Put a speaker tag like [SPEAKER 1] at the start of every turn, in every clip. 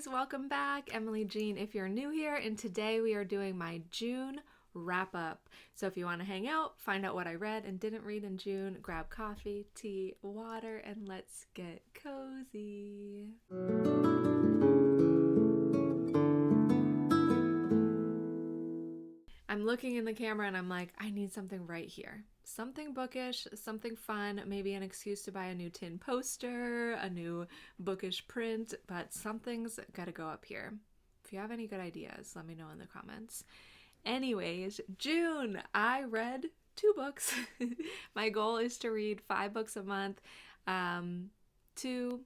[SPEAKER 1] guys, welcome back. Emily Jean if you're new here, and today we are doing my June wrap up. So if you want to hang out, find out what I read and didn't read in June, grab coffee, tea, water, and let's get cozy. I'm looking in the camera and I'm like, I need something right here. Something bookish, something fun, maybe an excuse to buy a new tin poster, a new bookish print, but something's gotta go up here. If you have any good ideas, let me know in the comments. Anyways, June, I read 2 books. My goal is to read 5 books a month. 2,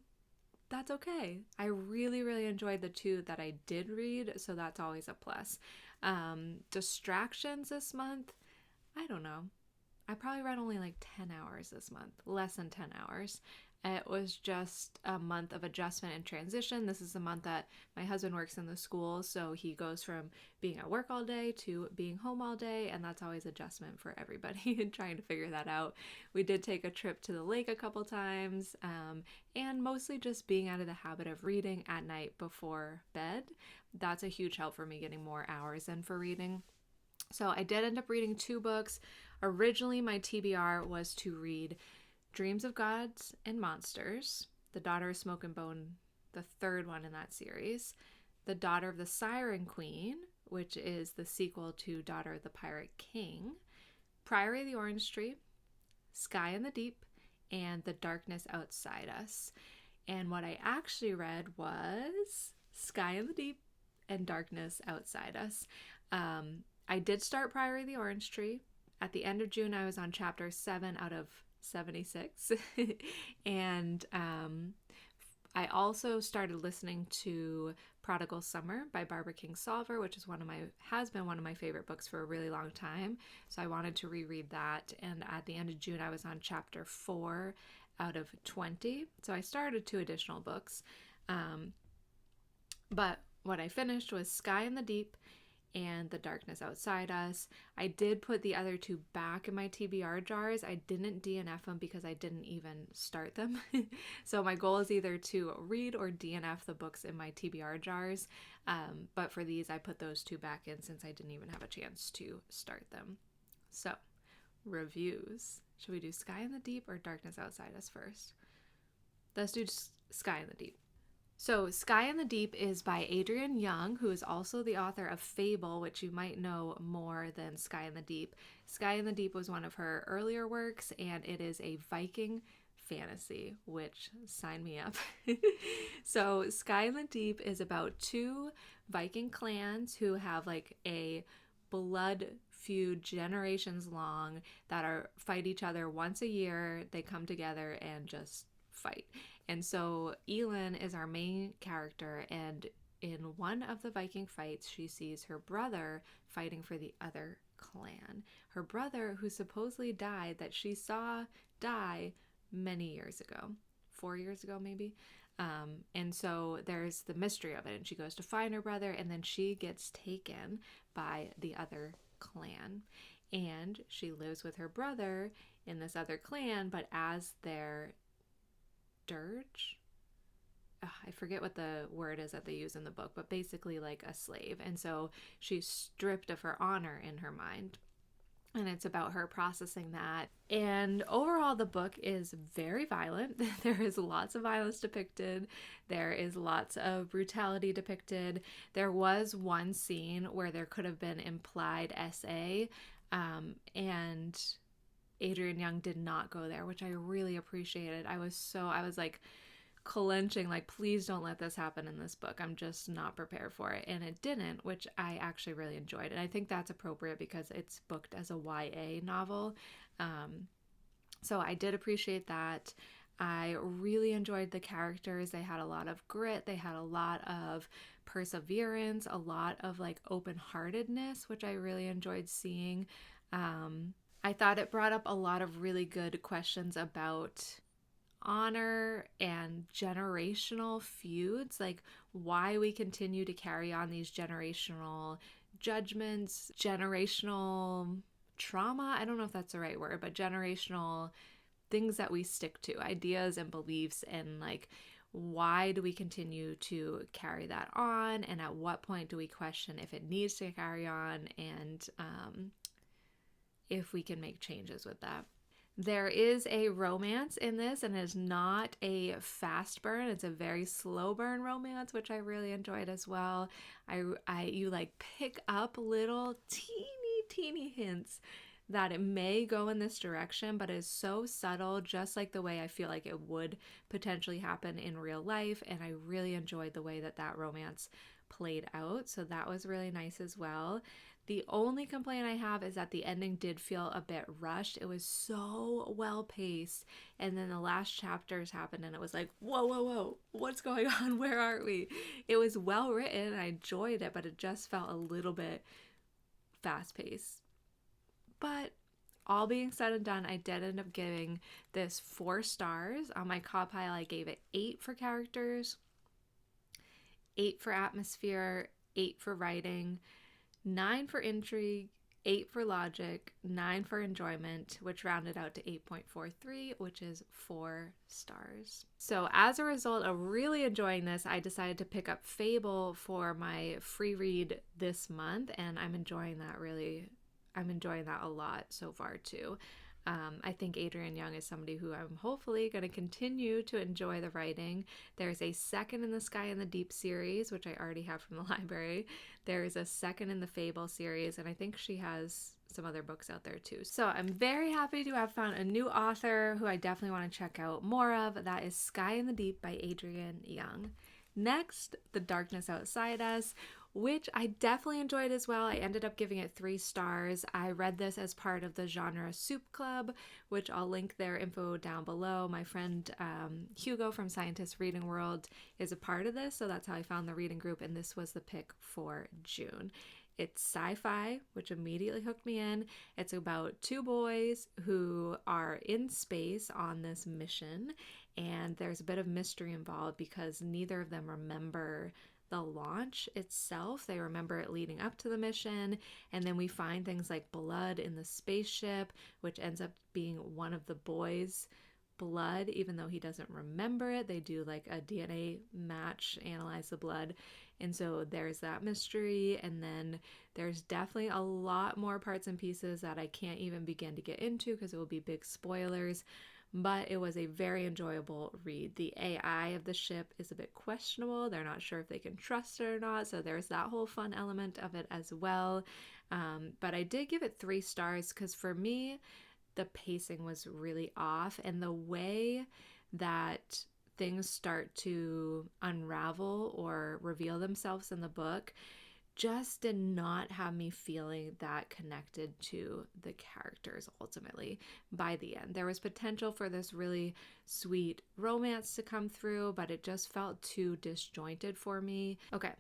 [SPEAKER 1] that's okay. I really enjoyed the 2 that I did read, so that's always a plus. Distractions this month, I don't know. I probably read only like 10 hours this month, less than 10 hours. It was just a month of adjustment and transition. This is the month that my husband works in the school, so he goes from being at work all day to being home all day, and that's always adjustment for everybody and trying to figure that out. We did take a trip to the lake a couple times, and mostly just being out of the habit of reading at night before bed. That's a huge help for me getting more hours in for reading. So I did end up reading 2 books. Originally, my TBR was to read Dreams of Gods and Monsters, The Daughter of Smoke and Bone, the 3rd one in that series, The Daughter of the Siren Queen, which is the sequel to Daughter of the Pirate King, Priory of the Orange Tree, Sky in the Deep, and The Darkness Outside Us. And what I actually read was Sky in the Deep and Darkness Outside Us. I did start Priory of the Orange Tree. At the end of June, I was on chapter 7 out of 76. And I also started listening to Prodigal Summer by Barbara Kingsolver, which is has been one of my favorite books for a really long time. So I wanted to reread that. And at the end of June, I was on chapter 4 out of 20. So I started 2 additional books. But what I finished was Sky in the Deep and The Darkness Outside Us. I did put the other 2 back in my TBR jars. I didn't DNF them because I didn't even start them. So my goal is either to read or DNF the books in my TBR jars. But for these, I put those 2 back in since I didn't even have a chance to start them. So, reviews. Should we do Sky in the Deep or Darkness Outside Us first? Let's do Sky in the Deep. So Sky in the Deep is by Adrienne Young, who is also the author of Fable, which you might know more than Sky in the Deep. Sky in the Deep was one of her earlier works, and it is a Viking fantasy, which sign me up. So Sky in the Deep is about 2 Viking clans who have like a blood feud generations long that fight each other once a year. They come together and just fight. And so Elin is our main character, and in one of the Viking fights, she sees her brother fighting for the other clan. Her brother, who supposedly died, that she saw die many years ago, 4 years ago maybe. And so there's the mystery of it, and she goes to find her brother, and then she gets taken by the other clan. And she lives with her brother in this other clan, but as their dirge? I forget what the word is that they use in the book, but basically like a slave. And so she's stripped of her honor in her mind. And it's about her processing that. And overall, the book is very violent. There is lots of violence depicted. There is lots of brutality depicted. There was one scene where there could have been implied SA, and Adrienne Young did not go there, which I really appreciated. I was like clenching, like, please don't let this happen in this book. I'm just not prepared for it. And it didn't, which I actually really enjoyed. And I think that's appropriate because it's booked as a YA novel. So I did appreciate that. I really enjoyed the characters. They had a lot of grit. They had a lot of perseverance, a lot of like open-heartedness, which I really enjoyed seeing. I thought it brought up a lot of really good questions about honor and generational feuds, like why we continue to carry on these generational judgments, generational trauma. I don't know if that's the right word, but generational things that we stick to, ideas and beliefs, and like why do we continue to carry that on, and at what point do we question if it needs to carry on, and if we can make changes with that. There is a romance in this, and it's not a fast burn. It's a very slow burn romance, which I really enjoyed as well. You like pick up little teeny hints that it may go in this direction, but it's so subtle, just like the way I feel like it would potentially happen in real life. And I really enjoyed the way that that romance played out. So that was really nice as well. The only complaint I have is that the ending did feel a bit rushed. It was so well paced. And then the last chapters happened and it was like, whoa, what's going on? Where are we? It was well written. I enjoyed it, but it just felt a little bit fast paced. But all being said and done, I did end up giving this 4 stars. On my CAWPILE, I gave it 8 for characters, 8 for atmosphere, 8 for writing, 9 for intrigue, 8 for logic, 9 for enjoyment, which rounded out to 8.43, which is 4 stars. So as a result of really enjoying this, I decided to pick up Fable for my free read this month, and I'm enjoying that a lot so far too. I think Adrienne Young is somebody who I'm hopefully going to continue to enjoy the writing. There's a second in the Sky and the Deep series, which I already have from the library. There's a second in the Fable series, and I think she has some other books out there too. So I'm very happy to have found a new author who I definitely want to check out more of. That is Sky and the Deep by Adrienne Young. Next, The Darkness Outside Us, which I definitely enjoyed as well. I ended up giving it 3 stars. I read this as part of the Genre Soup Club, which I'll link their info down below. My friend Hugo from Scientist Reading World is a part of this, so that's how I found the reading group, and this was the pick for June. It's sci-fi, which immediately hooked me in. It's about 2 boys who are in space on this mission, and there's a bit of mystery involved because neither of them remember the launch itself. They remember it leading up to the mission, and then we find things like blood in the spaceship, which ends up being one of the boys' blood, even though he doesn't remember it. They do like a DNA match, analyze the blood, and so there's that mystery. And then there's definitely a lot more parts and pieces that I can't even begin to get into because it will be big spoilers. But it was a very enjoyable read. The AI of the ship is a bit questionable. They're not sure if they can trust it or not, so there's that whole fun element of it as well. But I did give it 3 stars because for me, the pacing was really off, and the way that things start to unravel or reveal themselves in the book just did not have me feeling that connected to the characters ultimately by the end. There was potential for this really sweet romance to come through, but it just felt too disjointed for me. Okay,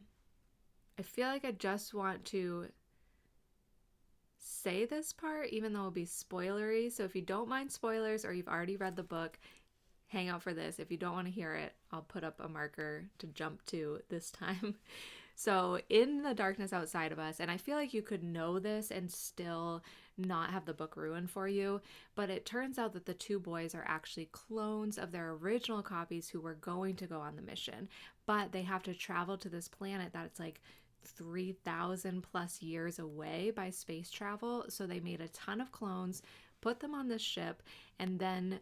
[SPEAKER 1] I feel like I just want to say this part, even though it'll be spoilery. So if you don't mind spoilers or you've already read the book, hang out for this. If you don't want to hear it, I'll put up a marker to jump to this time. So in The Darkness Outside of Us, and I feel like you could know this and still not have the book ruined for you, but it turns out that the 2 boys are actually clones of their original copies who were going to go on the mission, but they have to travel to this planet that it's like 3,000 plus years away by space travel. So they made a ton of clones, put them on this ship, and then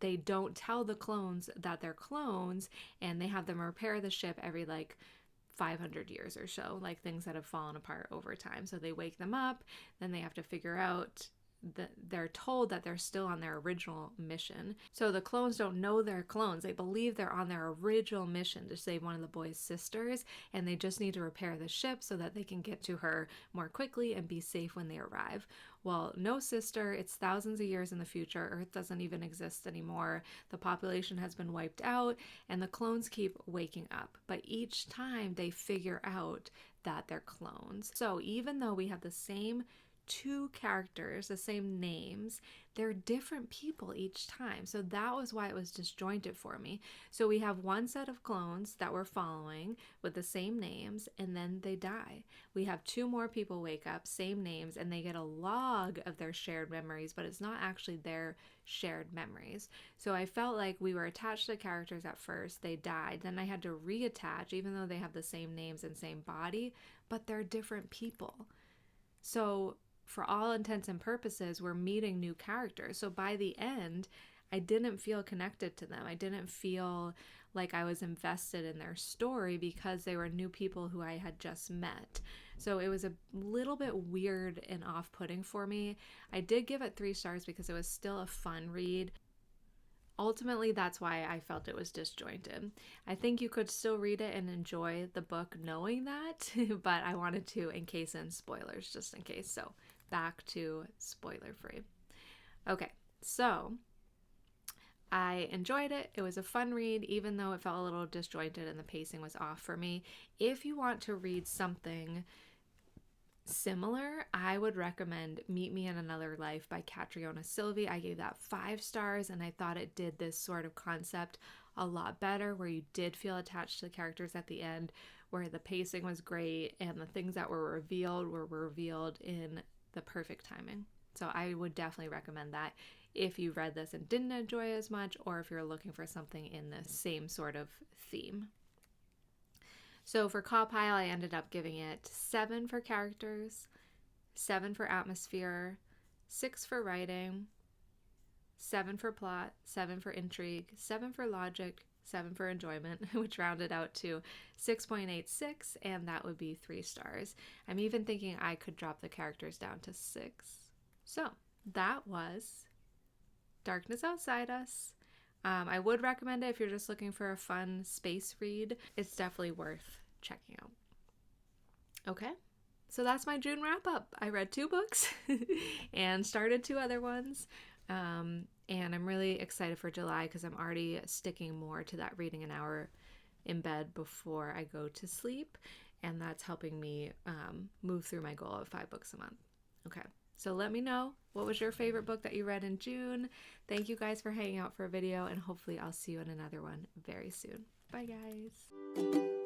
[SPEAKER 1] they don't tell the clones that they're clones, and they have them repair the ship every like 500 years or so, like things that have fallen apart over time. So they wake them up, then they have to figure out that they're told that they're still on their original mission. So the clones don't know they're clones. They believe they're on their original mission to save one of the boys' sisters, and they just need to repair the ship so that they can get to her more quickly and be safe when they arrive. Well, no sister, it's thousands of years in the future. Earth doesn't even exist anymore. The population has been wiped out, and the clones keep waking up. But each time they figure out that they're clones. So even though we have the same two characters, the same names, they're different people each time. So that was why it was disjointed for me. So we have one set of clones that we're following with the same names, and then they die. We have two more people wake up, same names, and they get a log of their shared memories, but it's not actually their shared memories. So I felt like we were attached to the characters at first, they died, then I had to reattach, even though they have the same names and same body, but they're different people. So for all intents and purposes, we're meeting new characters. So by the end, I didn't feel connected to them. I didn't feel like I was invested in their story because they were new people who I had just met. So it was a little bit weird and off-putting for me. I did give it 3 stars because it was still a fun read. Ultimately, that's why I felt it was disjointed. I think you could still read it and enjoy the book knowing that, but I wanted to encase in spoilers just in case. So back to spoiler free. Okay, so I enjoyed it. It was a fun read, even though it felt a little disjointed and the pacing was off for me. If you want to read something similar, I would recommend Meet Me in Another Life by Catriona Silvey. I gave that 5 stars, and I thought it did this sort of concept a lot better, where you did feel attached to the characters at the end, where the pacing was great, and the things that were revealed in the perfect timing. So I would definitely recommend that if you read this and didn't enjoy it as much, or if you're looking for something in the same sort of theme. So for CAWPILE, I ended up giving it 7 for characters, 7 for atmosphere, 6 for writing, 7 for plot, 7 for intrigue, 7 for logic, 7 for enjoyment, which rounded out to 6.86, and that would be 3 stars. I'm even thinking I could drop the characters down to 6. So that was Darkness Outside Us. I would recommend it if you're just looking for a fun space read. It's definitely worth checking out. Okay, so that's my June wrap up. I read 2 books and started 2 other ones. And I'm really excited for July because I'm already sticking more to that reading an hour in bed before I go to sleep. And that's helping me move through my goal of 5 books a month. Okay. So let me know, what was your favorite book that you read in June? Thank you guys for hanging out for a video, and hopefully I'll see you in another one very soon. Bye guys.